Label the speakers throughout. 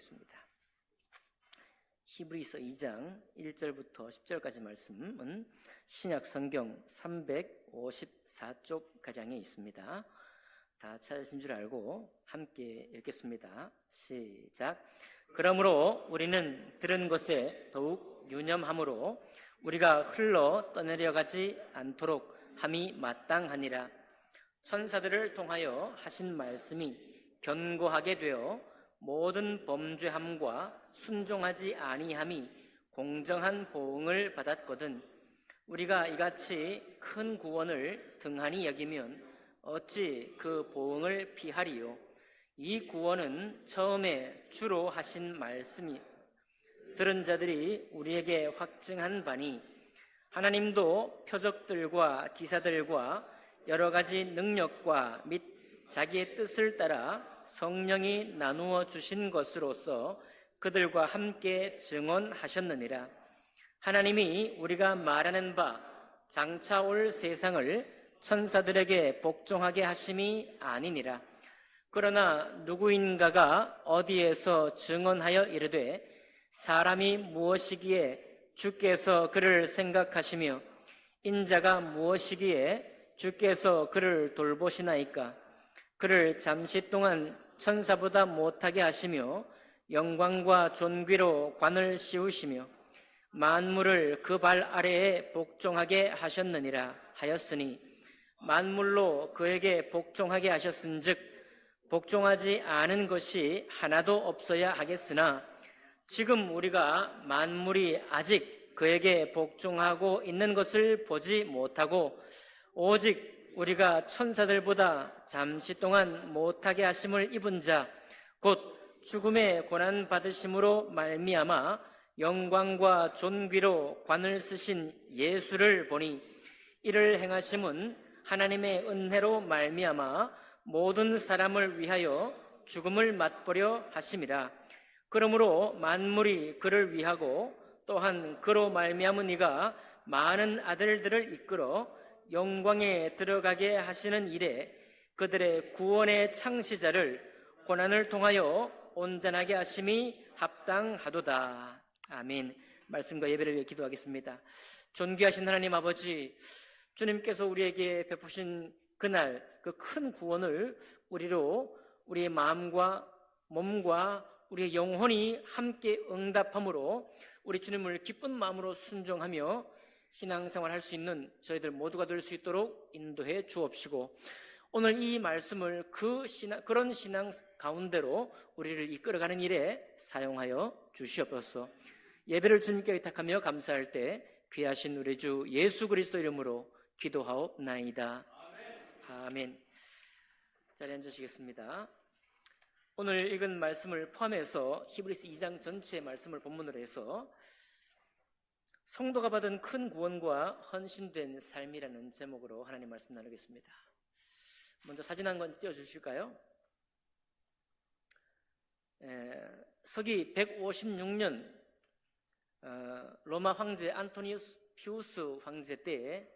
Speaker 1: 보겠습니다. 히브리서 2장 1절부터 10절까지 말씀은 신약 성경 354쪽 가량에 있습니다. 다 찾으신 줄 알고 함께 읽겠습니다. 시작. 그러므로 우리는 들은 것에 더욱 유념함으로 우리가 흘러 떠내려가지 않도록 함이 마땅하니라. 천사들을 통하여 하신 말씀이 견고하게 되어 모든 범죄함과 순종하지 아니함이 공정한 보응을 받았거든. 우리가 이같이 큰 구원을 등한히 여기면 어찌 그 보응을 피하리요. 이 구원은 처음에 주로 하신 말씀이 들은 자들이 우리에게 확증한 바니, 하나님도 표적들과 기사들과 여러 가지 능력과 및 자기의 뜻을 따라 성령이 나누어 주신 것으로서 그들과 함께 증언하셨느니라. 하나님이 우리가 말하는 바 장차 올 세상을 천사들에게 복종하게 하심이 아니니라. 그러나 누구인가가 어디에서 증언하여 이르되 사람이 무엇이기에 주께서 그를 생각하시며 인자가 무엇이기에 주께서 그를 돌보시나이까. 그를 잠시 동안 천사보다 못하게 하시며 영광과 존귀로 관을 씌우시며 만물을 그 발 아래에 복종하게 하셨느니라 하였으니, 만물로 그에게 복종하게 하셨은즉 복종하지 않은 것이 하나도 없어야 하겠으나, 지금 우리가 만물이 아직 그에게 복종하고 있는 것을 보지 못하고 오직 우리가 천사들보다 잠시 동안 못하게 하심을 입은 자, 곧 죽음의 고난 받으심으로 말미암아 영광과 존귀로 관을 쓰신 예수를 보니, 이를 행하심은 하나님의 은혜로 말미암아 모든 사람을 위하여 죽음을 맛보려 하심이라. 그러므로 만물이 그를 위하고 또한 그로 말미암은 이가 많은 아들들을 이끌어 영광에 들어가게 하시는 일에 그들의 구원의 창시자를 고난을 통하여 온전하게 하심이 합당하도다. 아멘. 말씀과 예배를 위해 기도하겠습니다. 존귀하신 하나님 아버지, 주님께서 우리에게 베푸신 그날 그 큰 구원을 우리로 우리의 마음과 몸과 우리의 영혼이 함께 응답함으로 우리 주님을 기쁜 마음으로 순종하며 신앙생활 할 수 있는 저희들 모두가 될 수 있도록 인도해 주옵시고, 오늘 이 말씀을 그런 신앙 가운데로 우리를 이끌어가는 일에 사용하여 주시옵소서. 예배를 주님께 의탁하며 감사할 때 귀하신 우리 주 예수 그리스도 이름으로 기도하옵나이다. 아멘. 자리에 앉으시겠습니다. 오늘 읽은 말씀을 포함해서 히브리서 2장 전체의 말씀을 본문으로 해서 성도가 받은 큰 구원과 헌신된 삶이라는 제목으로 하나님 말씀 나누겠습니다. 먼저 사진 한 번 띄워주실까요? 서기 156년 로마 황제 안토니우스 피우스 황제 때에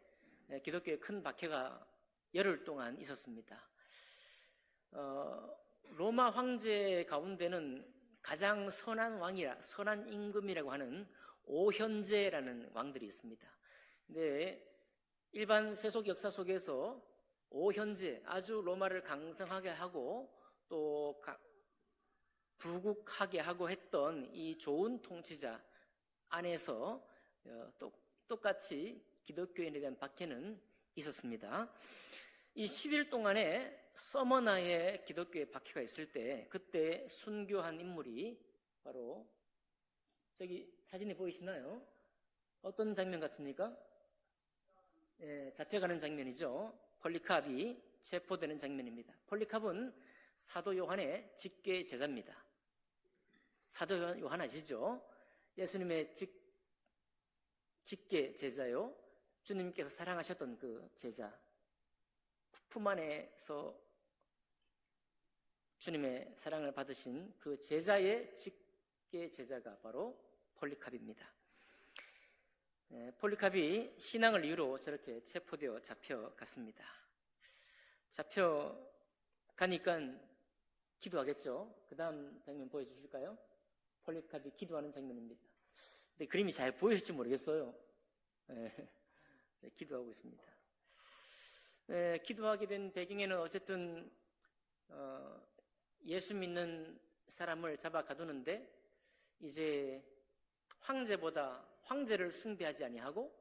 Speaker 1: 기독교에 큰 박해가 열흘 동안 있었습니다. 로마 황제 가운데는 가장 선한 임금이라고 하는 오현제라는 왕들이 있습니다. 근데 일반 세속 역사 속에서 오현제, 아주 로마를 강성하게 하고 또 부국하게 하고 했던 이 좋은 통치자 안에서 똑같이 기독교인에 대한 박해는 있었습니다. 이 10일 동안에 서머나에 기독교의 박해가 있을 때, 그때 순교한 인물이 바로 저기 사진이 보이시나요? 어떤 장면 같습니까? 잡혀가는 장면이죠. 폴리캅이 체포되는 장면입니다. 폴리캅은 사도 요한의 직계 제자입니다. 사도 요한 아시죠? 예수님의 직계 제자요. 주님께서 사랑하셨던 그 제자. 품 안에서 주님의 사랑을 받으신 그 제자의 직계 제자가 바로 폴리캅입니다. 폴리캅이 신앙을 이유로 저렇게 체포되어 잡혀갔습니다. 잡혀가니까 기도하겠죠. 그 다음 장면 보여주실까요? 폴리카비 기도하는 장면입니다. 근데 그림이 잘 보일지 모르겠어요. 네, 기도하고 있습니다. 네, 기도하게 된 배경에는 어쨌든 예수 믿는 사람을 잡아 가두는데 이제 황제보다 황제를 숭배하지 아니하고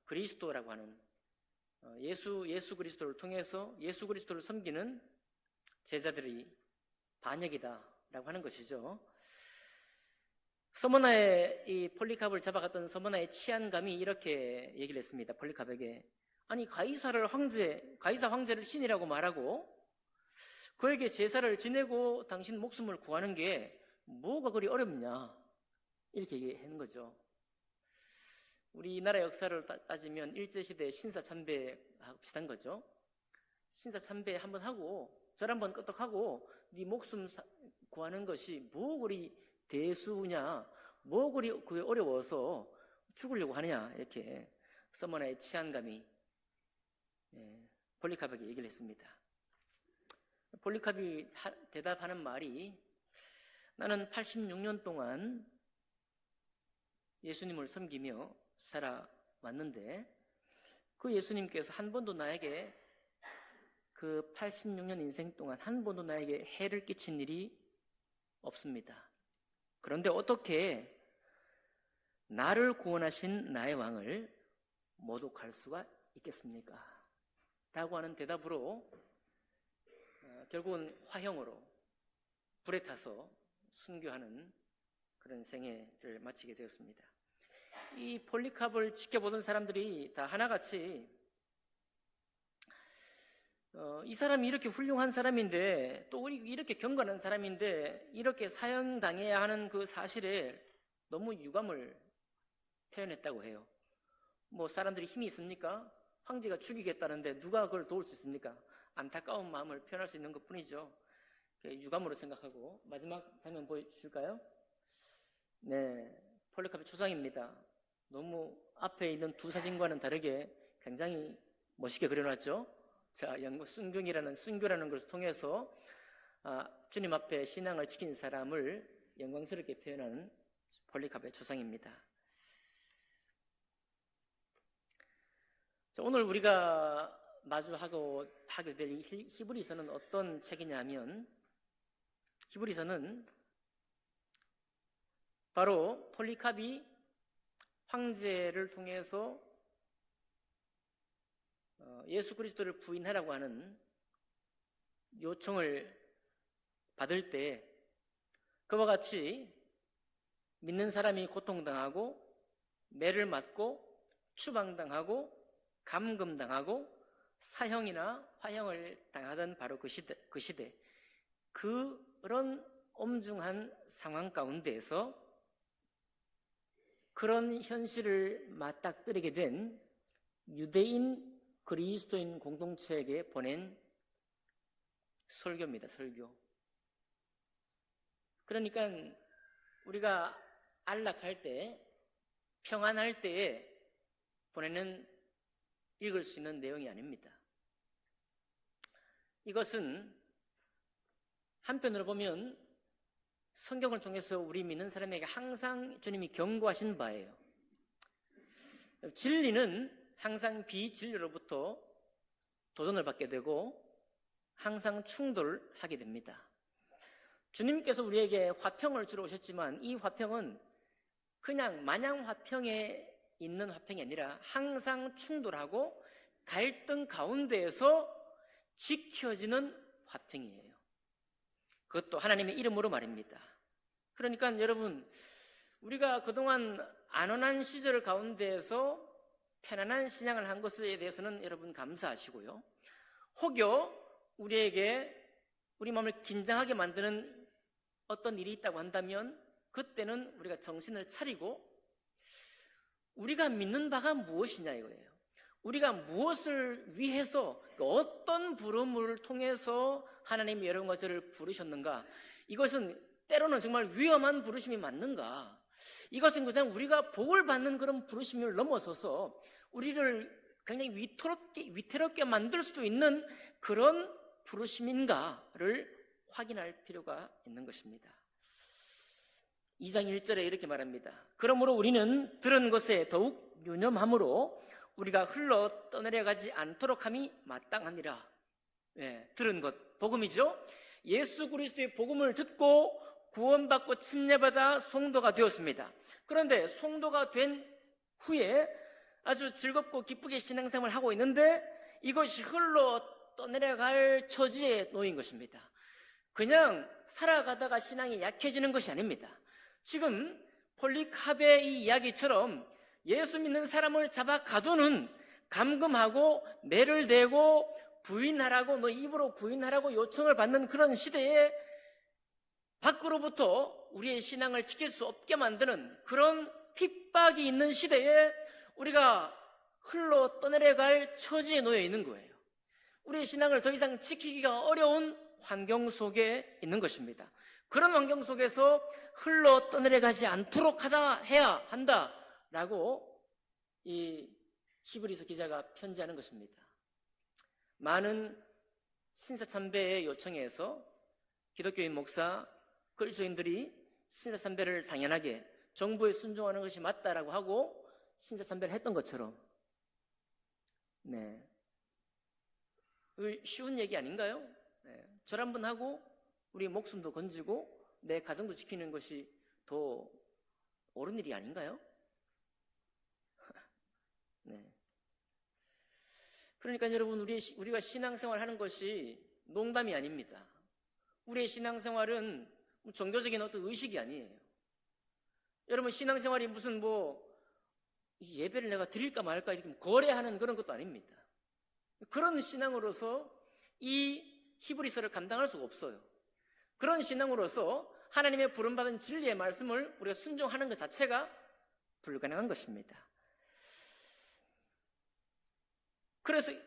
Speaker 1: 그리스도라고 하는 예수 그리스도를 통해서 예수 그리스도를 섬기는 제자들이 반역이다라고 하는 것이죠. 서머나의 이 폴리캅을 잡아갔던 서머나의 치안감이 이렇게 얘기를 했습니다. 폴리캅에게 아니 가이사 황제를 신이라고 말하고 그에게 제사를 지내고 당신 목숨을 구하는 게 뭐가 그리 어렵냐 이렇게 얘기하는 거죠. 우리나라 역사를 따지면 일제시대 신사참배하고 비슷한 거죠. 신사참배 한번 하고 절 한번 끄떡하고 네 목숨 구하는 것이 뭐 그리 대수냐 뭐 그리 그게 어려워서 죽으려고 하느냐 이렇게 서머나의 치안감이 폴리캅에게 얘기를 했습니다. 폴리캅이 대답하는 말이 나는 86년 동안 예수님을 섬기며 살아왔는데 그 예수님께서 한 번도 나에게 그 86년 인생 동안 한 번도 나에게 해를 끼친 일이 없습니다. 그런데 어떻게 나를 구원하신 나의 왕을 모독할 수가 있겠습니까? 라고 하는 대답으로 결국은 화형으로 불에 타서 순교하는 그런 생애를 마치게 되었습니다. 이 폴리캅을 지켜보던 사람들이 다 하나같이 이 사람이 이렇게 훌륭한 사람인데 또 이렇게 경건한 사람인데 이렇게 사형당해야 하는 그 사실에 너무 유감을 표현했다고 해요. 뭐 사람들이 힘이 있습니까? 황제가 죽이겠다는데 누가 그걸 도울 수 있습니까? 안타까운 마음을 표현할 수 있는 것뿐이죠. 유감으로 생각하고 마지막 장면 보여주실까요? 네, 폴리캅의 초상입니다. 너무 앞에 있는 두 사진과는 다르게 굉장히 멋있게 그려놨죠. 자, 순교라는 것을 통해서 주님 앞에 신앙을 지킨 사람을 영광스럽게 표현하는 폴리캅의 초상입니다. 자, 오늘 우리가 하게 될 히브리서는 어떤 책이냐면 히브리서는 바로 폴리캅이 황제를 통해서 예수 그리스도를 부인하라고 하는 요청을 받을 때 그와 같이 믿는 사람이 고통당하고 매를 맞고 추방당하고 감금당하고 사형이나 화형을 당하던 바로 그 시대 그런 엄중한 상황 가운데에서 그런 현실을 맞닥뜨리게 된 유대인 그리스도인 공동체에게 보낸 설교입니다. 설교. 그러니까 우리가 안락할 때 평안할 때에 보내는 읽을 수 있는 내용이 아닙니다. 이것은 한편으로 보면 성경을 통해서 우리 믿는 사람에게 항상 주님이 경고하신 바예요. 진리는 항상 비진리로부터 도전을 받게 되고 항상 충돌하게 됩니다. 주님께서 우리에게 화평을 주러 오셨지만 이 화평은 그냥 마냥 화평에 있는 화평이 아니라 항상 충돌하고 갈등 가운데에서 지켜지는 화평이에요. 그것도 하나님의 이름으로 말입니다. 그러니까 여러분, 우리가 그동안 안온한 시절 가운데에서 편안한 신앙을 한 것에 대해서는 여러분 감사하시고요. 혹여 우리에게 우리 마음을 긴장하게 만드는 어떤 일이 있다고 한다면 그때는 우리가 정신을 차리고 우리가 믿는 바가 무엇이냐 이거예요. 우리가 무엇을 위해서 어떤 부름을 통해서 하나님이 여러분과 저를 부르셨는가, 이것은 때로는 정말 위험한 부르심이 맞는가, 이것은 그냥 우리가 복을 받는 그런 부르심을 넘어서서 우리를 굉장히 위태롭게 만들 수도 있는 그런 부르심인가를 확인할 필요가 있는 것입니다. 2장 1절에 이렇게 말합니다. 그러므로 우리는 들은 것에 더욱 유념함으로 우리가 흘러 떠내려가지 않도록 함이 마땅하니라. 들은 것, 복음이죠. 예수 그리스도의 복음을 듣고 구원받고 침례받아 성도가 되었습니다. 그런데 성도가 된 후에 아주 즐겁고 기쁘게 신앙생활을 하고 있는데 이것이 흘러 떠내려갈 처지에 놓인 것입니다. 그냥 살아가다가 신앙이 약해지는 것이 아닙니다. 지금 폴리카베의 이 이야기처럼 예수 믿는 사람을 잡아 가두는, 감금하고 매를 대고 부인하라고, 너 입으로 부인하라고 요청을 받는 그런 시대에 밖으로부터 우리의 신앙을 지킬 수 없게 만드는 그런 핍박이 있는 시대에 우리가 흘러 떠내려갈 처지에 놓여 있는 거예요. 우리의 신앙을 더 이상 지키기가 어려운 환경 속에 있는 것입니다. 그런 환경 속에서 흘러 떠내려가지 않도록 해야 한다라고 이 히브리서 기자가 편지하는 것입니다. 많은 신사참배의 요청에서 기독교인 목사, 그리스도인들이 신사참배를 당연하게 정부에 순종하는 것이 맞다라고 하고 신사참배를 했던 것처럼, 쉬운 얘기 아닌가요? 절 한번 하고 우리 목숨도 건지고 내 가정도 지키는 것이 더 옳은 일이 아닌가요? 그러니까 여러분, 우리가 신앙생활 하는 것이 농담이 아닙니다. 우리의 신앙생활은 종교적인 어떤 의식이 아니에요. 여러분, 신앙생활이 무슨 예배를 내가 드릴까 말까 이렇게 거래하는 그런 것도 아닙니다. 그런 신앙으로서 이 히브리서를 감당할 수가 없어요. 그런 신앙으로서 하나님의 부름받은 진리의 말씀을 우리가 순종하는 것 자체가 불가능한 것입니다.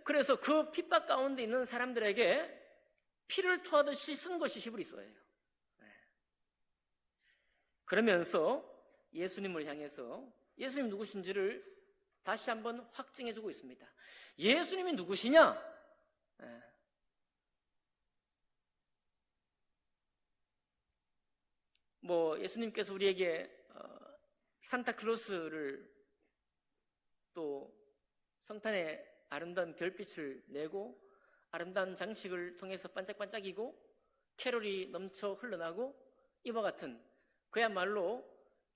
Speaker 1: 그래서 그 핍박 가운데 있는 사람들에게 피를 토하듯이 쓴 것이 히브리서예요. 그러면서 예수님을 향해서 예수님 누구신지를 다시 한번 확증해주고 있습니다. 예수님이 누구시냐? 예수님께서 우리에게 산타클로스를, 또 성탄에 아름다운 별빛을 내고 아름다운 장식을 통해서 반짝반짝이고 캐롤이 넘쳐 흘러나고 이와 같은, 그야말로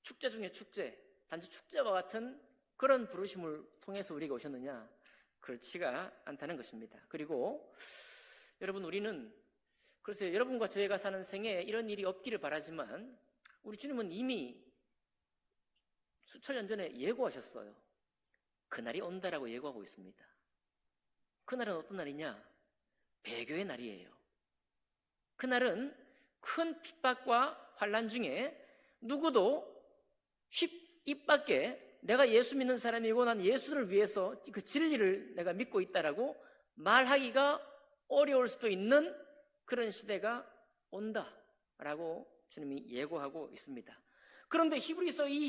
Speaker 1: 축제 중에 축제, 단지 축제와 같은 그런 부르심을 통해서 우리가 오셨느냐? 그렇지가 않다는 것입니다. 그리고 여러분, 우리는 그래서 여러분과 저희가 사는 생에 이런 일이 없기를 바라지만 우리 주님은 이미 수천 년 전에 예고하셨어요. 그날이 온다라고 예고하고 있습니다. 그날은 어떤 날이냐? 배교의 날이에요. 그날은 큰 핍박과 환난 중에 누구도 입 밖에 내가 예수 믿는 사람이고 난 예수를 위해서 그 진리를 내가 믿고 있다라고 말하기가 어려울 수도 있는 그런 시대가 온다라고 주님이 예고하고 있습니다. 그런데 히브리서 이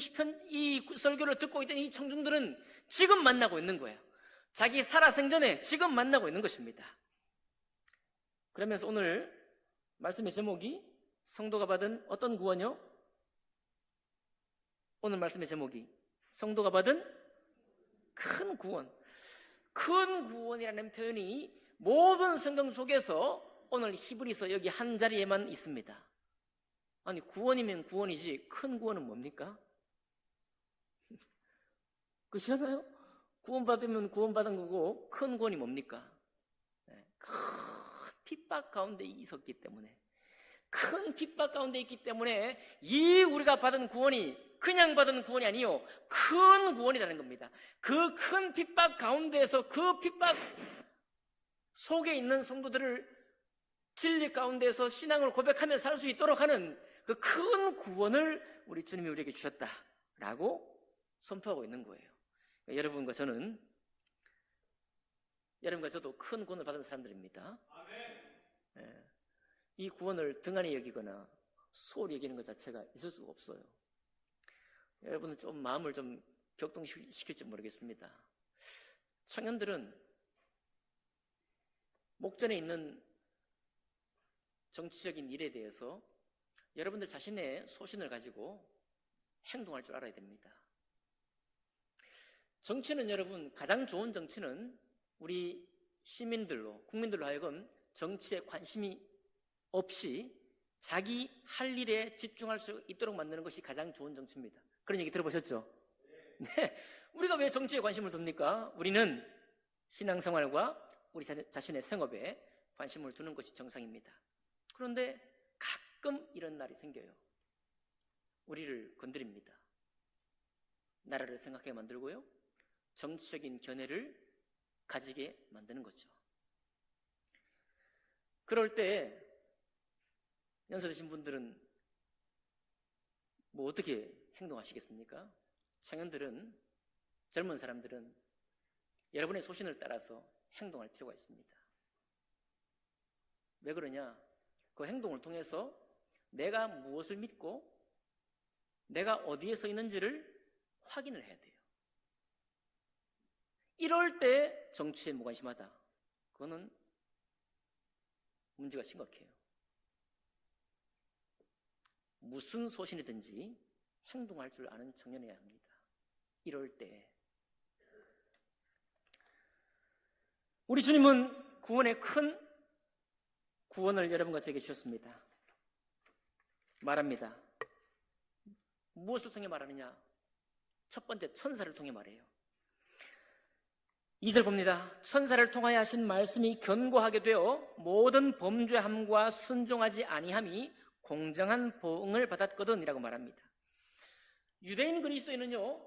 Speaker 1: 설교를 듣고 있던 이 청중들은 지금 만나고 있는 거예요. 자기 살아생전에 지금 만나고 있는 것입니다. 그러면서 오늘 말씀의 제목이 성도가 받은 어떤 구원이요? 오늘 말씀의 제목이 성도가 받은 큰 구원. 큰 구원이라는 표현이 모든 성경 속에서 오늘 히브리서 여기 한 자리에만 있습니다. 아니, 구원이면 구원이지 큰 구원은 뭡니까? 그렇잖아요? 구원받으면 구원받은 거고 큰 구원이 뭡니까? 큰 핍박 가운데 있었기 때문에, 큰 핍박 가운데 있기 때문에 이 우리가 받은 구원이 그냥 받은 구원이 아니요, 큰 구원이라는 겁니다. 그 큰 핍박 가운데에서 그 핍박 속에 있는 성도들을 진리 가운데에서 신앙을 고백하며 살 수 있도록 하는 그 큰 구원을 우리 주님이 우리에게 주셨다라고 선포하고 있는 거예요. 그러니까 여러분과 저도 큰 구원을 받은 사람들입니다. 이 구원을 등한히 여기거나 소홀히 여기는 것 자체가 있을 수가 없어요. 여러분은 좀 마음을 좀 격동시킬지 모르겠습니다. 청년들은 목전에 있는 정치적인 일에 대해서 여러분들 자신의 소신을 가지고 행동할 줄 알아야 됩니다. 정치는 여러분, 가장 좋은 정치는 우리 시민들로, 국민들로 하여금 정치에 관심이 없이 자기 할 일에 집중할 수 있도록 만드는 것이 가장 좋은 정치입니다. 그런 얘기 들어보셨죠? 네. 우리가 왜 정치에 관심을 둡니까? 우리는 신앙생활과 우리 자신의 생업에 관심을 두는 것이 정상입니다. 그런데 가끔 이런 날이 생겨요. 우리를 건드립니다. 나라를 생각하게 만들고요, 정치적인 견해를 가지게 만드는 거죠. 그럴 때 연세 드신 분들은 뭐 어떻게 행동하시겠습니까? 청년들은, 젊은 사람들은 여러분의 소신을 따라서 행동할 필요가 있습니다. 왜 그러냐? 그 행동을 통해서 내가 무엇을 믿고 내가 어디에 서 있는지를 확인을 해야 돼요. 이럴 때 정치에 무관심하다, 그거는 문제가 심각해요. 무슨 소신이든지 행동할 줄 아는 청년이어야 합니다. 이럴 때 우리 주님은 구원의 큰 구원을 여러분과 저에게 주셨습니다. 말합니다. 무엇을 통해 말하느냐? 첫 번째, 천사를 통해 말해요. 2절 봅니다. 천사를 통하여 하신 말씀이 견고하게 되어 모든 범죄함과 순종하지 아니함이 공정한 보응을 받았거든 이라고 말합니다. 유대인 그리스도인은요,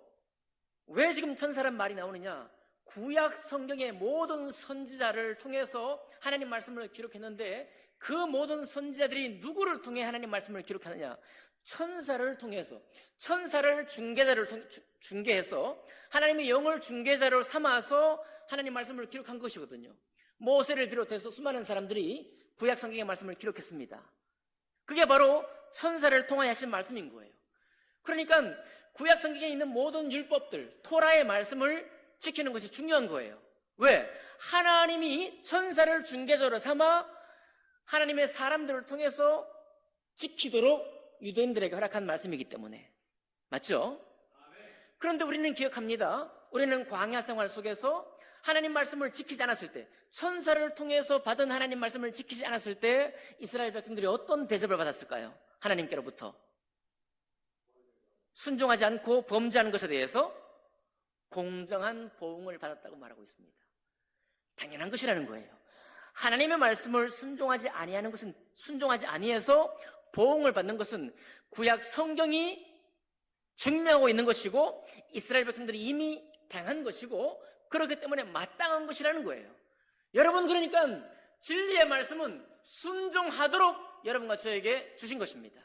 Speaker 1: 왜 지금 천사란 말이 나오느냐? 구약 성경의 모든 선지자를 통해서 하나님 말씀을 기록했는데, 그 모든 선지자들이 누구를 통해 하나님 말씀을 기록하느냐? 천사를 통해서, 천사를 중개해서 하나님의 영을 중개자로 삼아서 하나님 말씀을 기록한 것이거든요. 모세를 비롯해서 수많은 사람들이 구약 성경의 말씀을 기록했습니다. 그게 바로 천사를 통하여 하신 말씀인 거예요. 그러니까 구약 성경에 있는 모든 율법들, 토라의 말씀을 지키는 것이 중요한 거예요. 왜? 하나님이 천사를 중개자로 삼아 하나님의 사람들을 통해서 지키도록 유대인들에게 허락한 말씀이기 때문에. 맞죠? 그런데 우리는 기억합니다. 우리는 광야 생활 속에서 하나님 말씀을 지키지 않았을 때, 천사를 통해서 받은 하나님 말씀을 지키지 않았을 때 이스라엘 백성들이 어떤 대접을 받았을까요? 하나님께로부터 순종하지 않고 범죄하는 것에 대해서 공정한 보응을 받았다고 말하고 있습니다. 당연한 것이라는 거예요. 하나님의 말씀을 순종하지 아니하는 것은, 순종하지 아니해서 보응을 받는 것은 구약 성경이 증명하고 있는 것이고 이스라엘 백성들이 이미 당한 것이고, 그렇기 때문에 마땅한 것이라는 거예요. 여러분, 그러니까 진리의 말씀은 순종하도록 여러분과 저에게 주신 것입니다.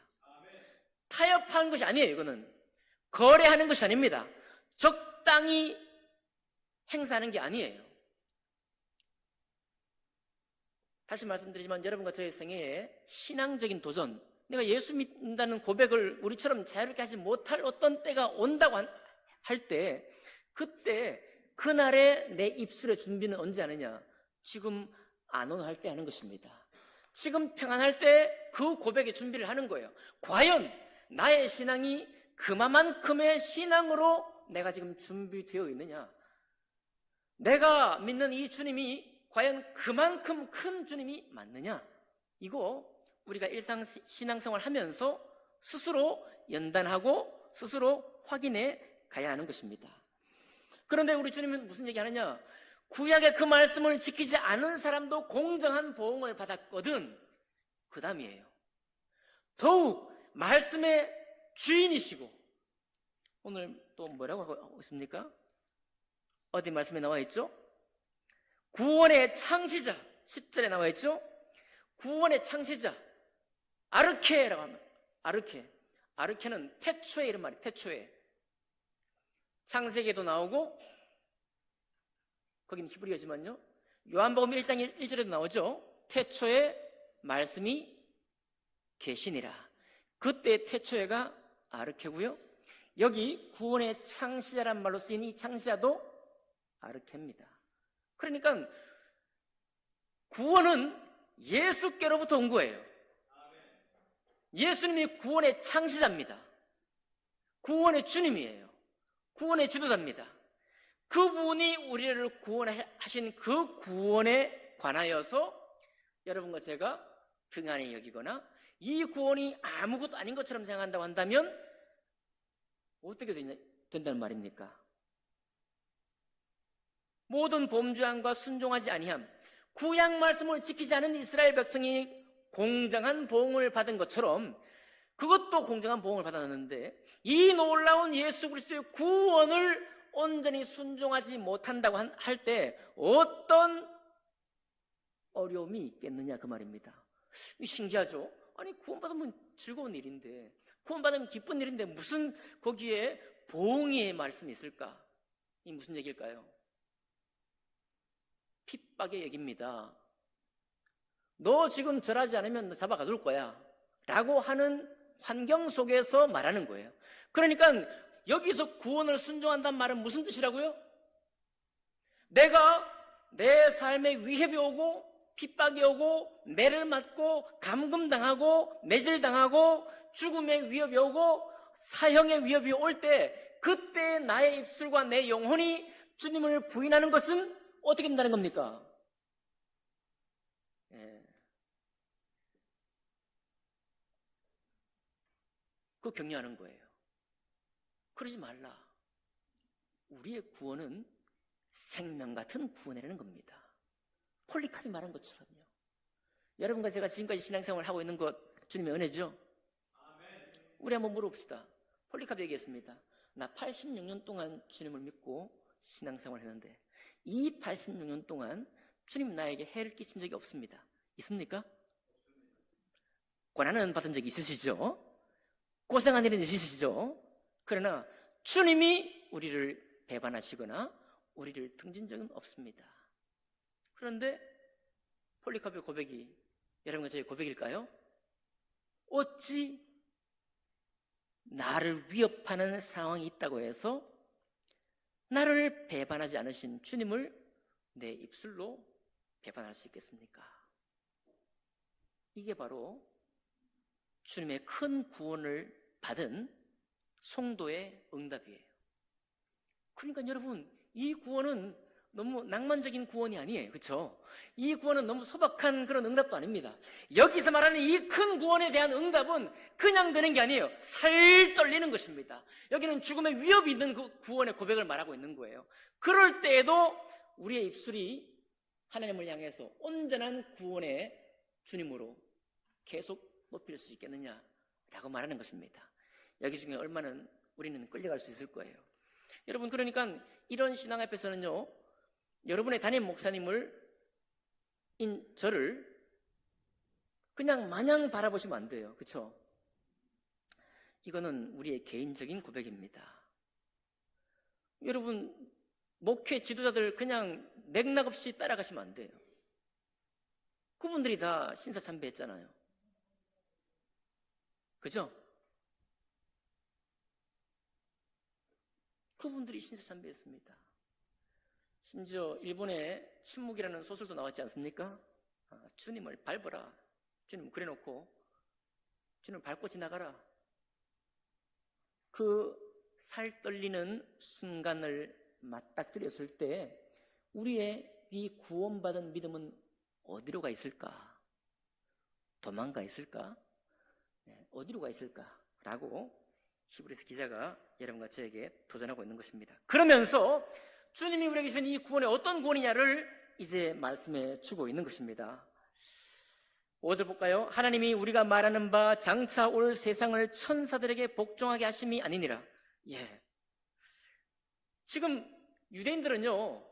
Speaker 1: 타협하는 것이 아니에요. 이거는 거래하는 것이 아닙니다. 적당히 행사하는 게 아니에요. 다시 말씀드리지만 여러분과 저의 생애에 신앙적인 도전, 내가 예수 믿는다는 고백을 우리처럼 자유롭게 하지 못할 어떤 때가 온다고 할 때, 그때 그날의 내 입술의 준비는 언제 하느냐? 지금 안온할 때 하는 것입니다. 지금 평안할 때 그 고백의 준비를 하는 거예요. 과연 나의 신앙이 그만큼의 신앙으로 내가 지금 준비되어 있느냐? 내가 믿는 이 주님이 과연 그만큼 큰 주님이 맞느냐? 이거 우리가 일상 신앙생활 하면서 스스로 연단하고 스스로 확인해 가야 하는 것입니다. 그런데 우리 주님은 무슨 얘기 하느냐? 구약의 그 말씀을 지키지 않은 사람도 공정한 보응을 받았거든. 그 다음이에요. 더욱 말씀의 주인이시고, 오늘 또 뭐라고 하고 있습니까? 어디 말씀에 나와 있죠? 구원의 창시자, 10절에 나와 있죠? 구원의 창시자, 아르케라고 합니다. 아르케는 태초에 이런 말이에요. 태초에. 창세기에도 나오고, 거긴 히브리어지만요, 요한복음 1장 1절에도 나오죠. 태초에 말씀이 계시니라. 그때 태초에가 아르케고요, 여기 구원의 창시자란 말로 쓰인 이 창시자도 아르케입니다. 그러니까 구원은 예수께로부터 온 거예요. 예수님이 구원의 창시자입니다. 구원의 주님이에요. 구원의 지도자입니다. 그분이 우리를 구원하신 그 구원에 관하여서 여러분과 제가 등한히 여기거나 이 구원이 아무것도 아닌 것처럼 생각한다고 한다면 어떻게 된다는 말입니까? 모든 범죄함과 순종하지 아니함, 구약 말씀을 지키지 않은 이스라엘 백성이 공정한 보응을 받은 것처럼 그것도 공정한 보응을 받았는데 이 놀라운 예수 그리스도의 구원을 온전히 순종하지 못한다고 할 때 어떤 어려움이 있겠느냐 그 말입니다. 신기하죠? 아니 구원받으면 즐거운 일인데, 구원받으면 기쁜 일인데 무슨 거기에 보응의 말씀이 있을까? 이 무슨 얘기일까요? 핍박의 얘기입니다. 너 지금 절하지 않으면 너 잡아가 둘 거야 라고 하는 환경 속에서 말하는 거예요. 그러니까 여기서 구원을 순종한다는 말은 무슨 뜻이라고요? 내가 내 삶에 위협이 오고 핍박이 오고 매를 맞고 감금당하고 매질당하고 죽음의 위협이 오고 사형의 위협이 올 때 그때 나의 입술과 내 영혼이 주님을 부인하는 것은 어떻게 된다는 겁니까? 그거 격려하는 거예요. 그러지 말라. 우리의 구원은 생명 같은 구원이라는 겁니다. 폴리카비 말한 것처럼요. 여러분과 제가 지금까지 신앙생활을 하고 있는 것 주님의 은혜죠? 우리 한번 물어봅시다. 폴리카비 얘기했습니다. 나 86년 동안 주님을 믿고 신앙생활을 했는데 이 86년 동안 주님 나에게 해를 끼친 적이 없습니다. 있습니까? 고난은 받은 적이 있으시죠? 고생한 일은 있으시죠? 그러나 주님이 우리를 배반하시거나 우리를 등진 적은 없습니다. 그런데 폴리카비의 고백이 여러분과 저의 고백일까요? 어찌 나를 위협하는 상황이 있다고 해서 나를 배반하지 않으신 주님을 내 입술로 배반할 수 있겠습니까? 이게 바로 주님의 큰 구원을 받은 성도의 응답이에요. 그러니까 여러분, 이 구원은 너무 낭만적인 구원이 아니에요. 그렇죠? 이 구원은 너무 소박한 그런 응답도 아닙니다. 여기서 말하는 이 큰 구원에 대한 응답은 그냥 되는 게 아니에요. 살 떨리는 것입니다. 여기는 죽음의 위협이 있는 그 구원의 고백을 말하고 있는 거예요. 그럴 때에도 우리의 입술이 하나님을 향해서 온전한 구원의 주님으로 계속 높일 수 있겠느냐라고 말하는 것입니다. 여기 중에 얼마나 우리는 끌려갈 수 있을 거예요. 여러분, 그러니까 이런 신앙 앞에서는요, 여러분의 담임 목사님을 저를 그냥 마냥 바라보시면 안 돼요. 그렇죠? 이거는 우리의 개인적인 고백입니다. 여러분, 목회 지도자들 그냥 맥락 없이 따라가시면 안 돼요. 그분들이 다 신사참배했잖아요. 그죠? 그분들이 신사참배했습니다. 심지어 일본의 침묵이라는 소설도 나왔지 않습니까? 주님을 밟아라. 주님 그래놓고 주님을 밟고 지나가라. 그 살 떨리는 순간을 맞닥뜨렸을 때 우리의 이 구원받은 믿음은 어디로 가 있을까? 도망가 있을까? 어디로 가 있을까라고 히브리서 기자가 여러분과 저에게 도전하고 있는 것입니다. 그러면서 주님이 우리에게 주신 이 구원이 어떤 구원이냐를 이제 말씀해 주고 있는 것입니다. 5절 볼까요? 하나님이 우리가 말하는 바 장차 올 세상을 천사들에게 복종하게 하심이 아니니라. 지금 유대인들은요,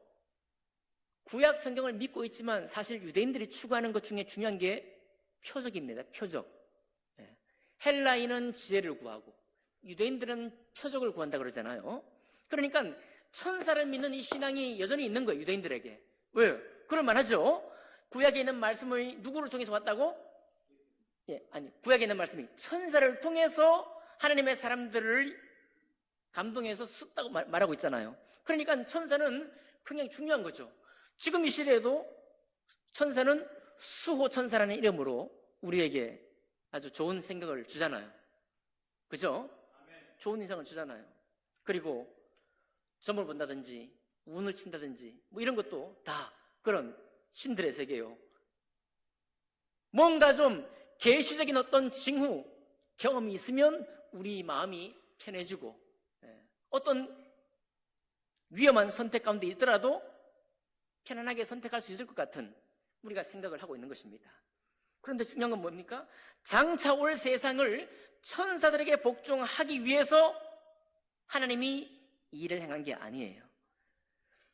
Speaker 1: 구약 성경을 믿고 있지만 사실 유대인들이 추구하는 것 중에 중요한 게 표적입니다. 표적. 헬라인은 지혜를 구하고 유대인들은 표적을 구한다 그러잖아요. 그러니까 천사를 믿는 이 신앙이 여전히 있는 거예요, 유대인들에게. 왜요? 그럴 만하죠. 구약에 있는 말씀을 누구를 통해서 왔다고? 구약에 있는 말씀이 천사를 통해서 하나님의 사람들을 감동해서 썼다고 말하고 있잖아요. 그러니까 천사는 굉장히 중요한 거죠. 지금 이 시대에도 천사는 수호천사라는 이름으로 우리에게 아주 좋은 생각을 주잖아요. 그죠? 좋은 인상을 주잖아요. 그리고 점을 본다든지 운을 친다든지 뭐 이런 것도 다 그런 신들의 세계요. 뭔가 좀 계시적인 어떤 징후, 경험이 있으면 우리 마음이 편해지고, 어떤 위험한 선택 가운데 있더라도 편안하게 선택할 수 있을 것 같은 우리가 생각을 하고 있는 것입니다. 그런데 중요한 건 뭡니까? 장차 올 세상을 천사들에게 복종하기 위해서 하나님이 일을 행한 게 아니에요.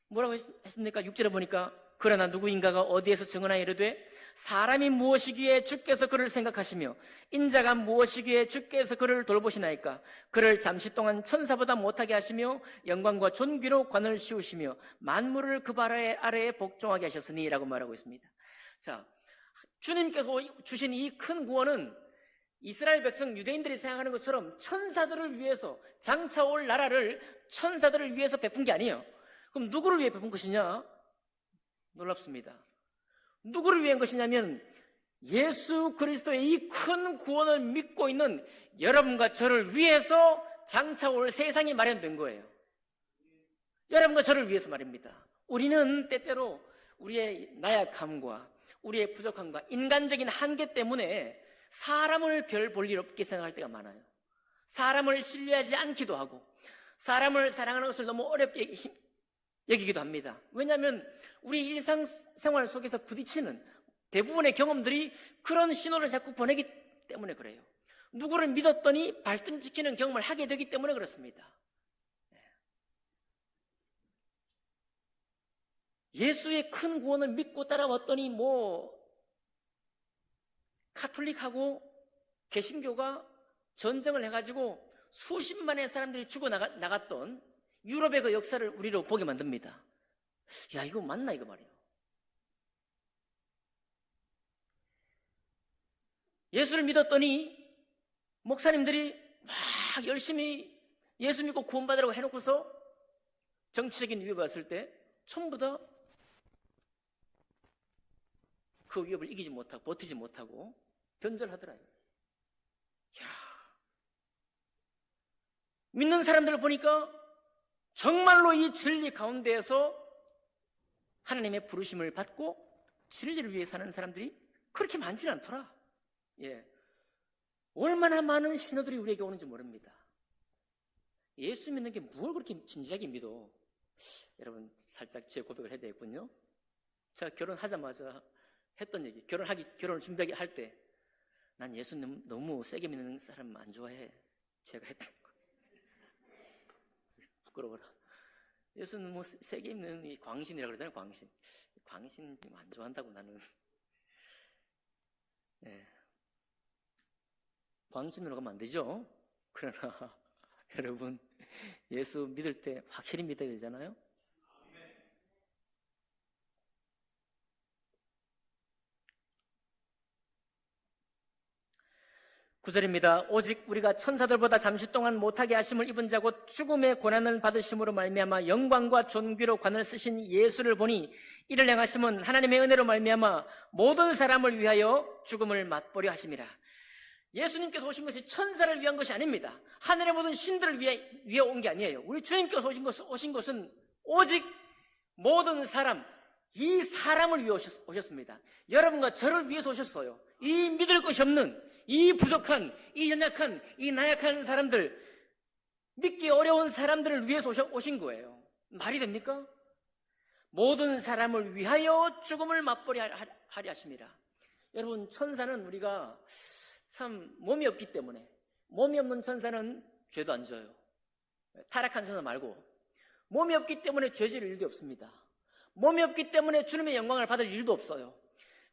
Speaker 1: 뭐라고 했습니까? 6절에 보니까 그러나 누구인가가 어디에서 증언하여 이르되 사람이 무엇이기에 주께서 그를 생각하시며 인자가 무엇이기에 주께서 그를 돌보시나이까. 그를 잠시 동안 천사보다 못하게 하시며 영광과 존귀로 관을 씌우시며 만물을 그 발 아래에 복종하게 하셨으니 라고 말하고 있습니다. 자, 주님께서 주신 이 큰 구원은 이스라엘 백성 유대인들이 생각하는 것처럼 천사들을 위해서, 장차 올 나라를 천사들을 위해서 베푼 게 아니에요. 그럼 누구를 위해 베푼 것이냐? 놀랍습니다. 누구를 위한 것이냐면 예수 그리스도의 이 큰 구원을 믿고 있는 여러분과 저를 위해서 장차 올 세상이 마련된 거예요. 여러분과 저를 위해서 말입니다. 우리는 때때로 우리의 나약함과 우리의 부족함과 인간적인 한계 때문에 사람을 별 볼 일 없게 생각할 때가 많아요. 사람을 신뢰하지 않기도 하고 사람을 사랑하는 것을 너무 어렵게 여기기도 합니다. 왜냐하면 우리 일상생활 속에서 부딪히는 대부분의 경험들이 그런 신호를 자꾸 보내기 때문에 그래요. 누구를 믿었더니 발등지키는 경험을 하게 되기 때문에 그렇습니다. 예수의 큰 구원을 믿고 따라왔더니 카톨릭하고 개신교가 전쟁을 해가지고 수십만의 사람들이 죽어나갔던 유럽의 그 역사를 우리로 보게 만듭니다. 야, 이거 맞나 이거 말이에요. 예수를 믿었더니 목사님들이 막 열심히 예수 믿고 구원받으라고 해놓고서 정치적인 위협이 왔을 때 전부 다 그 위협을 이기지 못하고 버티지 못하고 변절하더라고요. 야, 믿는 사람들을 보니까 정말로 이 진리 가운데에서 하나님의 부르심을 받고 진리를 위해 사는 사람들이 그렇게 많지는 않더라. 예, 얼마나 많은 신호들이 우리에게 오는지 모릅니다. 예수 믿는 게 뭘 그렇게 진지하게 믿어? 여러분, 살짝 제 고백을 해야 되겠군요. 제가 결혼하자마자 했던 얘기, 결혼을 준비하게 할 때 난 예수 너무 세게 믿는 사람 안 좋아해. 제가 했던 거. 부끄러워라. 예수는 뭐 세계 있는 이 광신이라고 그러잖아요. 광신 안 좋아한다고 나는. 네. 광신으로 가면 안 되죠. 그러나 여러분, 예수 믿을 때 확실히 믿어야 되잖아요. 구절입니다. 오직 우리가 천사들보다 잠시 동안 못하게 하심을 입은 자고 죽음의 고난을 받으심으로 말미암아 영광과 존귀로 관을 쓰신 예수를 보니 이를 행하심은 하나님의 은혜로 말미암아 모든 사람을 위하여 죽음을 맛보려 하심이라. 예수님께서 오신 것이 천사를 위한 것이 아닙니다. 하늘의 모든 신들을 위해 온 게 아니에요. 우리 주님께서 오신 것은 오직 모든 사람, 이 사람을 위해 오셨습니다. 여러분과 저를 위해서 오셨어요. 이 믿을 것이 없는, 이 부족한, 이 연약한, 이 나약한 사람들, 믿기 어려운 사람들을 위해서 오신 거예요. 말이 됩니까? 모든 사람을 위하여 죽음을 맛보려 하려 하심이라. 여러분, 천사는 우리가 참 몸이 없기 때문에, 몸이 없는 천사는 죄도 안 져요. 타락한 천사 말고 몸이 없기 때문에 죄 지을 일도 없습니다. 몸이 없기 때문에 주님의 영광을 받을 일도 없어요.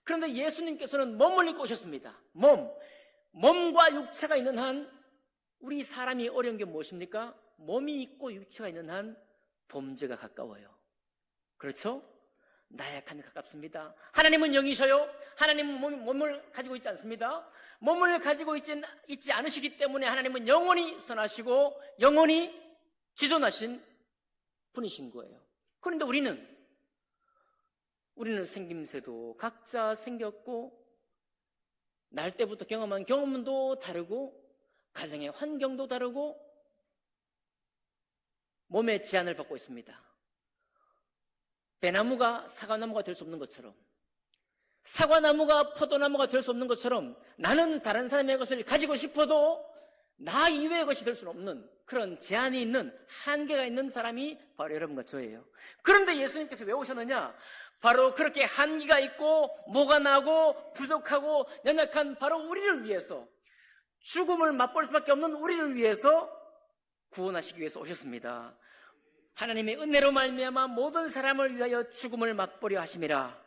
Speaker 1: 그런데 예수님께서는 몸을 입고 오셨습니다. 몸과 육체가 있는 한, 우리 사람이 어려운 게 무엇입니까? 몸이 있고 육체가 있는 한 범죄가 가까워요. 그렇죠? 나약함이 가깝습니다. 하나님은 영이셔요. 하나님은 몸을 가지고 있지 않습니다. 몸을 가지고 있지 않으시기 때문에 하나님은 영원히 선하시고 영원히 지존하신 분이신 거예요. 그런데 우리는 생김새도 각자 생겼고 날 때부터 경험한 경험도 다르고 가정의 환경도 다르고 몸의 제한을 받고 있습니다. 배나무가 사과나무가 될 수 없는 것처럼, 사과나무가 포도나무가 될 수 없는 것처럼, 나는 다른 사람의 것을 가지고 싶어도 나 이외의 것이 될 수는 없는 그런 제한이 있는, 한계가 있는 사람이 바로 여러분과 저예요. 그런데 예수님께서 왜 오셨느냐? 바로 그렇게 한계가 있고 뭐가 나고 부족하고 연약한 바로 우리를 위해서, 죽음을 맛볼 수밖에 없는 우리를 위해서 구원하시기 위해서 오셨습니다. 하나님의 은혜로 말미암아 모든 사람을 위하여 죽음을 맛보려 하심이라.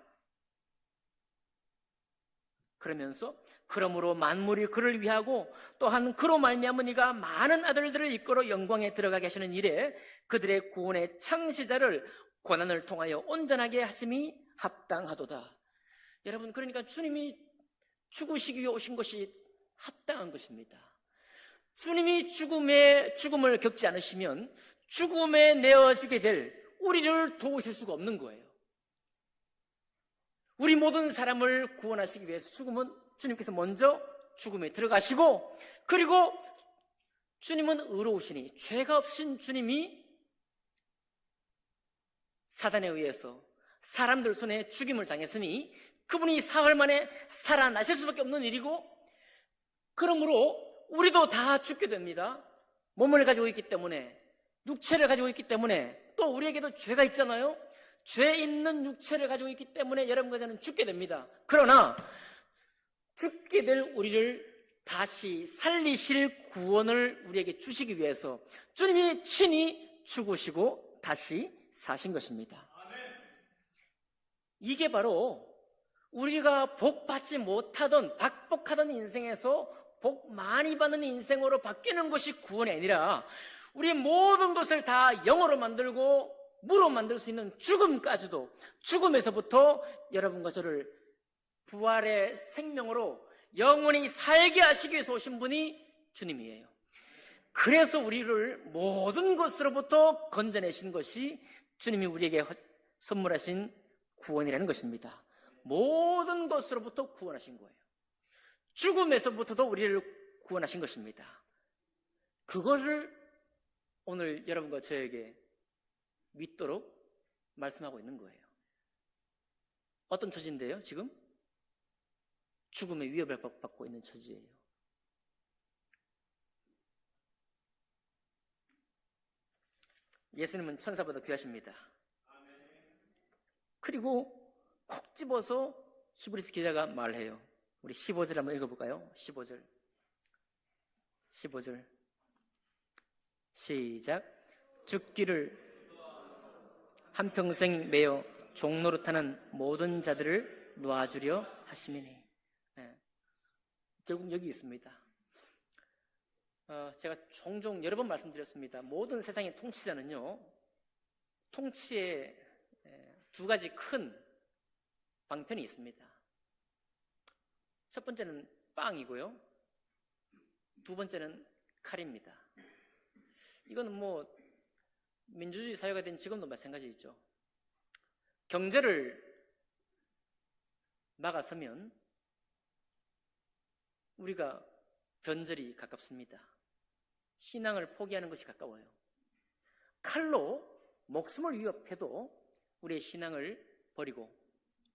Speaker 1: 그러면서 그러므로 만물이 그를 위하고 또한 그로 말미암아 네가 많은 아들들을 이끌어 영광에 들어가게 하시는 일에 그들의 구원의 창시자를 고난을 통하여 온전하게 하심이 합당하도다. 여러분, 그러니까 주님이 죽으시기 위해 오신 것이 합당한 것입니다. 주님이 죽음을 겪지 않으시면 죽음에 내어지게 될 우리를 도우실 수가 없는 거예요. 우리 모든 사람을 구원하시기 위해서 주님께서 먼저 죽음에 들어가시고, 그리고 주님은 의로우시니 죄가 없으신 주님이 사단에 의해서 사람들 손에 죽임을 당했으니 그분이 사흘 만에 살아나실 수밖에 없는 일이고, 그러므로 우리도 다 죽게 됩니다. 몸을 가지고 있기 때문에, 육체를 가지고 있기 때문에, 또 우리에게도 죄가 있잖아요. 죄 있는 육체를 가지고 있기 때문에 여러분과 저는 죽게 됩니다. 그러나 죽게 될 우리를 다시 살리실 구원을 우리에게 주시기 위해서 주님이 친히 죽으시고 다시 사신 것입니다. 이게 바로 우리가 복 받지 못하던, 박복하던 인생에서 복 많이 받는 인생으로 바뀌는 것이 구원이 아니라, 우리의 모든 것을 다 영으로 만들고 무로 만들 수 있는 죽음까지도, 죽음에서부터 여러분과 저를 부활의 생명으로 영원히 살게 하시기 위해서 오신 분이 주님이에요. 그래서 우리를 모든 것으로부터 건져내신 것이 주님이 우리에게 선물하신 구원이라는 것입니다. 모든 것으로부터 구원하신 거예요. 죽음에서부터도 우리를 구원하신 것입니다. 그것을 오늘 여러분과 저에게 믿도록 말씀하고 있는 거예요. 어떤 처지인데요, 지금? 죽음의 위협을 받고 있는 처지예요. 예수님은 천사보다 귀하십니다. 그리고 콕 집어서 히브리서 기자가 말해요. 우리 15절 한번 읽어볼까요? 15절 시작. 죽기를 한평생 매여 종노릇하는 모든 자들을 놓아주려 하심이니. 결국 여기 있습니다. 제가 종종 여러 번 말씀드렸습니다. 모든 세상의 통치자는요, 통치에 두 가지 큰 방편이 있습니다. 첫 번째는 빵이고요, 두 번째는 칼입니다. 이거는 뭐 민주주의 사회가 된 지금도 마찬가지죠. 경제를 막아서면 우리가 변절이 가깝습니다. 신앙을 포기하는 것이 가까워요. 칼로 목숨을 위협해도 우리의 신앙을 버리고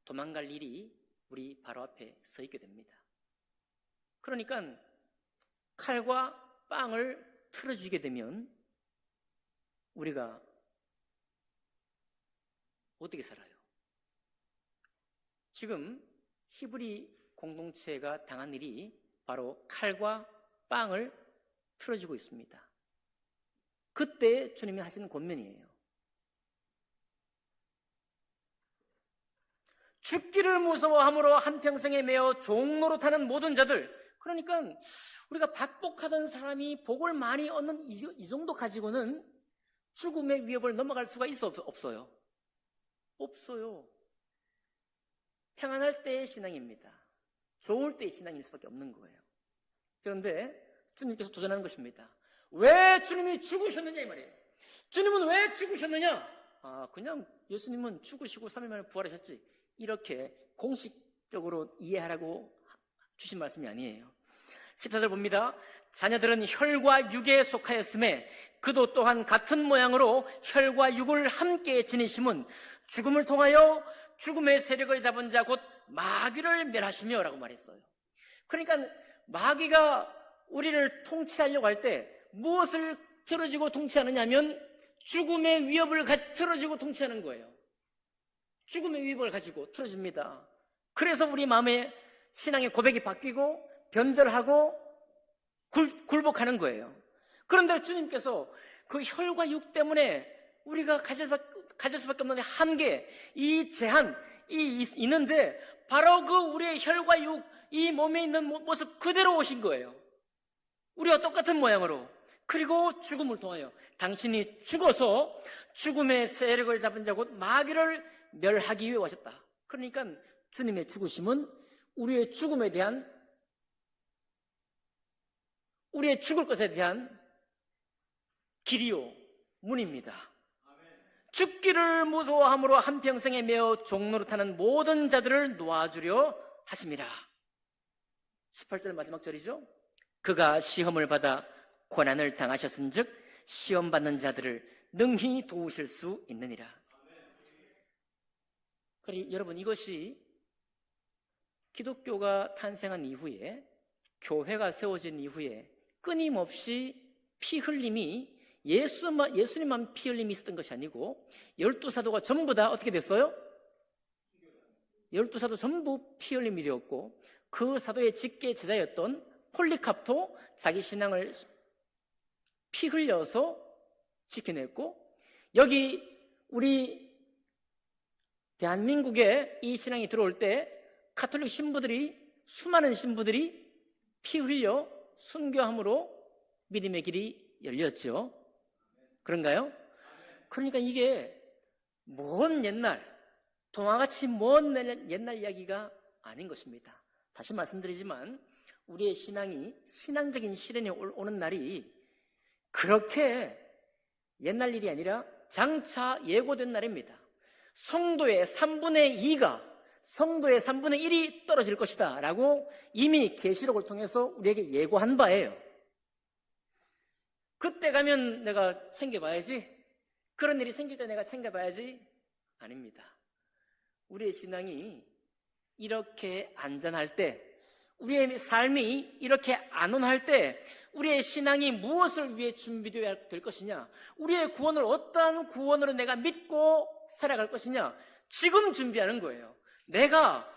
Speaker 1: 도망갈 일이 우리 바로 앞에 서 있게 됩니다. 그러니까 칼과 빵을 틀어주게 되면 우리가 어떻게 살아요? 지금 히브리 공동체가 당한 일이 바로 칼과 빵을 틀어주고 있습니다. 그때 주님이 하시는 권면이에요. 죽기를 무서워함으로 한평생에 매어 종노릇하는 모든 자들, 그러니까 우리가 박복하던 사람이 복을 많이 얻는 이 정도 가지고는 죽음의 위협을 넘어갈 수가 있어 없어요? 없어요. 평안할 때의 신앙입니다. 좋을 때의 신앙일 수밖에 없는 거예요. 그런데 주님께서 도전하는 것입니다. 왜 주님이 죽으셨느냐 이 말이에요. 주님은 왜 죽으셨느냐? 그냥 예수님은 죽으시고 3일 만에 부활하셨지, 이렇게 공식적으로 이해하라고 주신 말씀이 아니에요. 14절 봅니다. 자녀들은 혈과 육에 속하였음에 그도 또한 같은 모양으로 혈과 육을 함께 지니심은 죽음을 통하여 죽음의 세력을 잡은 자 곧 마귀를 멸하시며 라고 말했어요. 그러니까 마귀가 우리를 통치하려고 할 때 무엇을 틀어지고 통치하느냐 하면 죽음의 위협을 틀어지고 통치하는 거예요. 죽음의 위협을 가지고 틀어줍니다. 그래서 우리 마음의 신앙의 고백이 바뀌고 변절하고 굴복하는 거예요. 그런데 주님께서 그 혈과 육 때문에 우리가 가질 수밖에 없는 한계, 이 제한, 있는데 바로 그 우리의 혈과 육, 이 몸에 있는 모습 그대로 오신 거예요. 우리와 똑같은 모양으로. 그리고 죽음을 통하여 당신이 죽어서 죽음의 세력을 잡은 자 곧 마귀를 멸하기 위해 오셨다. 그러니까 주님의 죽으심은 우리의 죽음에 대한, 우리의 죽을 것에 대한 길이요 문입니다. 죽기를 무서워함으로 한평생에 매어 종노릇하는 모든 자들을 놓아주려 하심이라. 18절 마지막 절이죠. 그가 시험을 받아 고난을 당하셨은즉 시험 받는 자들을 능히 도우실 수 있느니라. 그러니 여러분, 이것이 기독교가 탄생한 이후에, 교회가 세워진 이후에 끊임없이 피 흘림이 예수님만 피 흘림이 있었던 것이 아니고 12사도가 전부 다 어떻게 됐어요? 12사도 전부 피 흘림이 되었고, 그 사도의 직계 제자였던 폴리카프도 자기 신앙을 피 흘려서 지켜냈고, 여기 우리 대한민국에 이 신앙이 들어올 때 가톨릭 신부들이, 수많은 신부들이 피 흘려 순교함으로 믿음의 길이 열렸죠. 그런가요? 그러니까 이게 먼 옛날, 동화같이 먼 옛날 이야기가 아닌 것입니다. 다시 말씀드리지만 우리의 신앙이 신앙적인 시련이 오는 날이 그렇게 옛날 일이 아니라 장차 예고된 날입니다. 성도의 3분의 2가, 성도의 3분의 1이 떨어질 것이다 라고 이미 계시록을 통해서 우리에게 예고한 바예요. 그때 가면 내가 챙겨봐야지, 그런 일이 생길 때 내가 챙겨봐야지, 아닙니다. 우리의 신앙이 이렇게 안전할 때, 우리의 삶이 이렇게 안온할 때 우리의 신앙이 무엇을 위해 준비되어야 될 것이냐, 우리의 구원을 어떠한 구원으로 내가 믿고 살아갈 것이냐, 지금 준비하는 거예요. 내가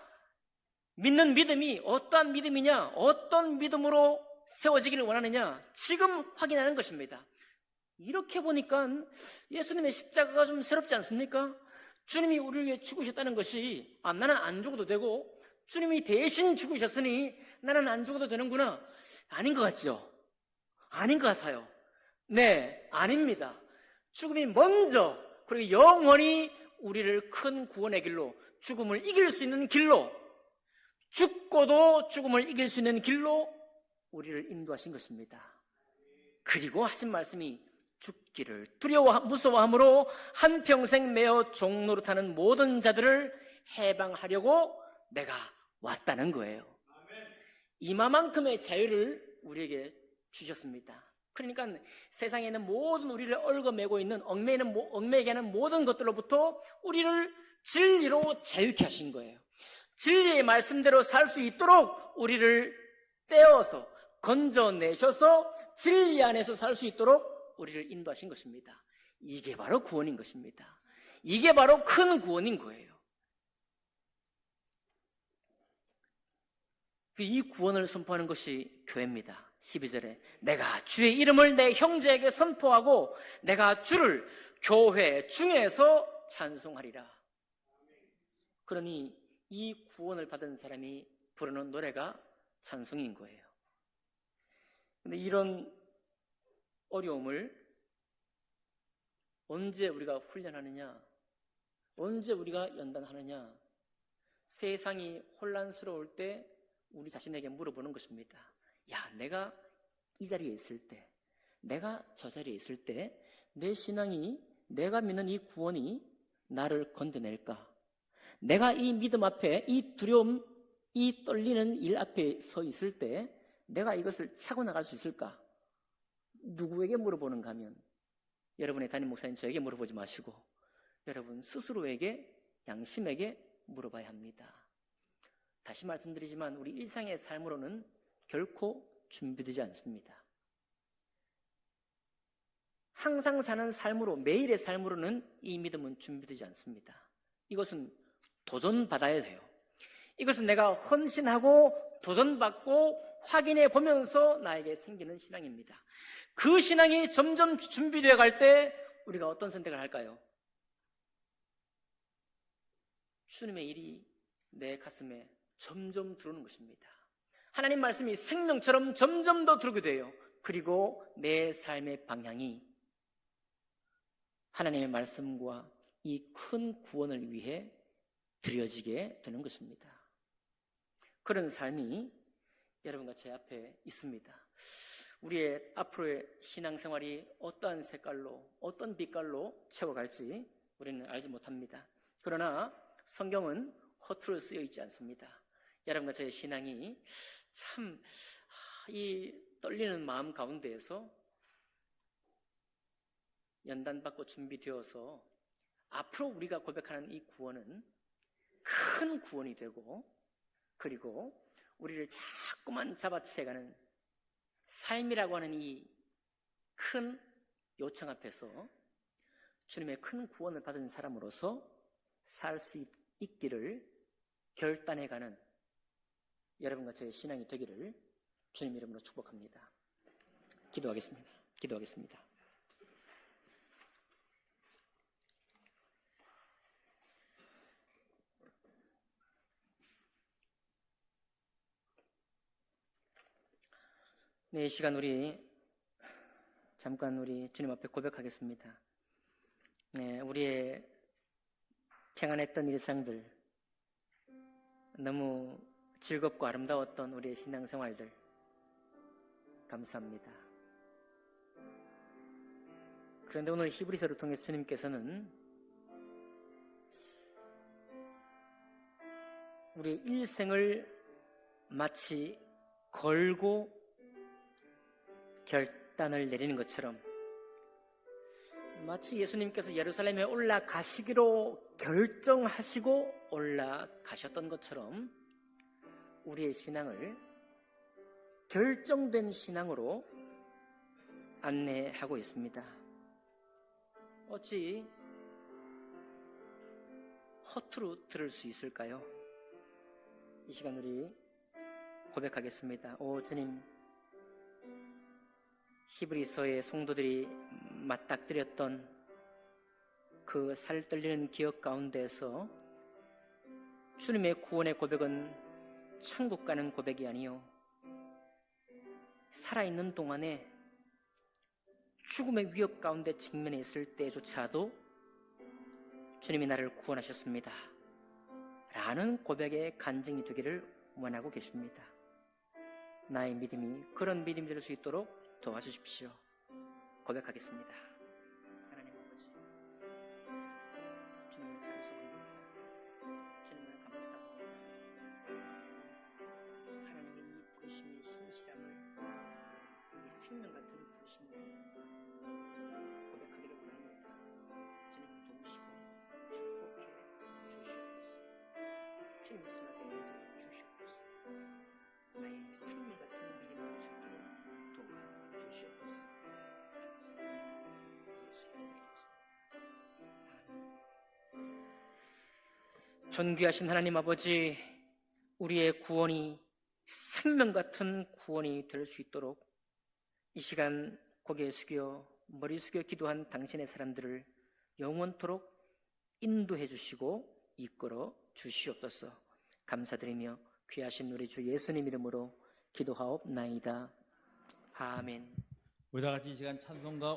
Speaker 1: 믿는 믿음이 어떠한 믿음이냐, 어떤 믿음으로 세워지기를 원하느냐, 지금 확인하는 것입니다. 이렇게 보니까 예수님의 십자가가 좀 새롭지 않습니까? 주님이 우리를 위해 죽으셨다는 것이, 나는 안 죽어도 되고 주님이 대신 죽으셨으니 나는 안 죽어도 되는구나, 아닌 것 같죠? 아닌 것 같아요. 네, 아닙니다. 죽음이 먼저, 그리고 영원히 우리를 큰 구원의 길로, 죽음을 이길 수 있는 길로, 죽고도 죽음을 이길 수 있는 길로 우리를 인도하신 것입니다. 그리고 하신 말씀이 죽기를 무서워함으로 한평생 매어 종노릇하는 모든 자들을 해방하려고 내가 왔다는 거예요. 이마만큼의 자유를 우리에게 주셨습니다. 그러니까 세상에 있는 모든 우리를 얽어매고 있는 얽매게 하는 모든 것들로부터 우리를 진리로 자유케 하신 거예요. 진리의 말씀대로 살 수 있도록 우리를 떼어서 건져내셔서 진리 안에서 살 수 있도록 우리를 인도하신 것입니다. 이게 바로 구원인 것입니다. 이게 바로 큰 구원인 거예요. 이 구원을 선포하는 것이 교회입니다. 12절에 내가 주의 이름을 내 형제에게 선포하고 내가 주를 교회 중에서 찬송하리라. 그러니 이 구원을 받은 사람이 부르는 노래가 찬송인 거예요. 근데 이런 어려움을 언제 우리가 훈련하느냐, 언제 우리가 연단하느냐, 세상이 혼란스러울 때 우리 자신에게 물어보는 것입니다. 야, 내가 이 자리에 있을 때, 내가 저 자리에 있을 때 내 신앙이, 내가 믿는 이 구원이 나를 건져낼까? 내가 이 믿음 앞에, 이 두려움, 이 떨리는 일 앞에 서 있을 때 내가 이것을 차고 나갈 수 있을까? 누구에게 물어보는가 하면 여러분의 담임 목사님 저에게 물어보지 마시고 여러분 스스로에게, 양심에게 물어봐야 합니다. 다시 말씀드리지만 우리 일상의 삶으로는 결코 준비되지 않습니다. 항상 사는 삶으로, 매일의 삶으로는 이 믿음은 준비되지 않습니다. 이것은 도전받아야 돼요. 이것은 내가 헌신하고 도전받고 확인해 보면서 나에게 생기는 신앙입니다. 그 신앙이 점점 준비되어 갈 때 우리가 어떤 선택을 할까요? 주님의 일이 내 가슴에 점점 들어오는 것입니다. 하나님 말씀이 생명처럼 점점 더 들어오게 돼요. 그리고 내 삶의 방향이 하나님의 말씀과 이 큰 구원을 위해 드려지게 되는 것입니다. 그런 삶이 여러분과 제 앞에 있습니다. 우리의 앞으로의 신앙생활이 어떠한 색깔로, 어떤 빛깔로 채워갈지 우리는 알지 못합니다. 그러나 성경은 허투루 쓰여 있지 않습니다. 여러분과 저의 신앙이 참 이 떨리는 마음 가운데에서 연단받고 준비되어서 앞으로 우리가 고백하는 이 구원은 큰 구원이 되고 그리고 우리를 자꾸만 잡아채가는 삶이라고 하는 이 큰 요청 앞에서 주님의 큰 구원을 받은 사람으로서 살 수 있기를 결단해가는 여러분과 저의 신앙이 되기를 주님 이름으로 축복합니다. 기도하겠습니다. 네, 이 시간 잠깐 우리 주님 앞에 고백하겠습니다. 네, 우리의 평안했던 일상들, 너무 즐겁고 아름다웠던 우리의 신앙생활들 감사합니다. 그런데 오늘 히브리서를 통해 주님께서는 우리의 일생을 마치 걸고 결단을 내리는 것처럼 마치 예수님께서 예루살렘에 올라가시기로 결정하시고 올라가셨던 것처럼 우리의 신앙을 결정된 신앙으로 안내하고 있습니다. 어찌 허투루 들을 수 있을까요? 이 시간 우리 고백하겠습니다. 오 주님, 히브리서의 성도들이 맞닥뜨렸던 그 살떨리는 기억 가운데서 주님의 구원의 고백은 천국 가는 고백이 아니요 살아있는 동안에 죽음의 위협 가운데 직면해 있을 때조차도 주님이 나를 구원하셨습니다 라는 고백의 간증이 되기를 원하고 계십니다. 나의 믿음이 그런 믿음이 될 수 있도록 도와주십시오. 고백하겠습니다. 하나님 아버지, 주님을 찬송합니다. 주님을 감사하고 하나님의 이 부르심의 신실함을, 이 생명 같은 부르심을 고백하기를 원합니다. 주님 도우시고 축복해 주시옵소서. 주님 승하게 인도해 주시옵소서. 나의 생명 같은 믿음을 줄 존귀하신 하나님 아버지, 우리의 구원이 생명 같은 구원이 될 수 있도록 이 시간 고개 숙여 머리 숙여 기도한 당신의 사람들을 영원토록 인도해 주시고 이끌어 주시옵소서. 감사드리며 귀하신 우리 주 예수님 이름으로 기도하옵나이다. 아멘.
Speaker 2: 우리 다 같이 이 시간 찬송가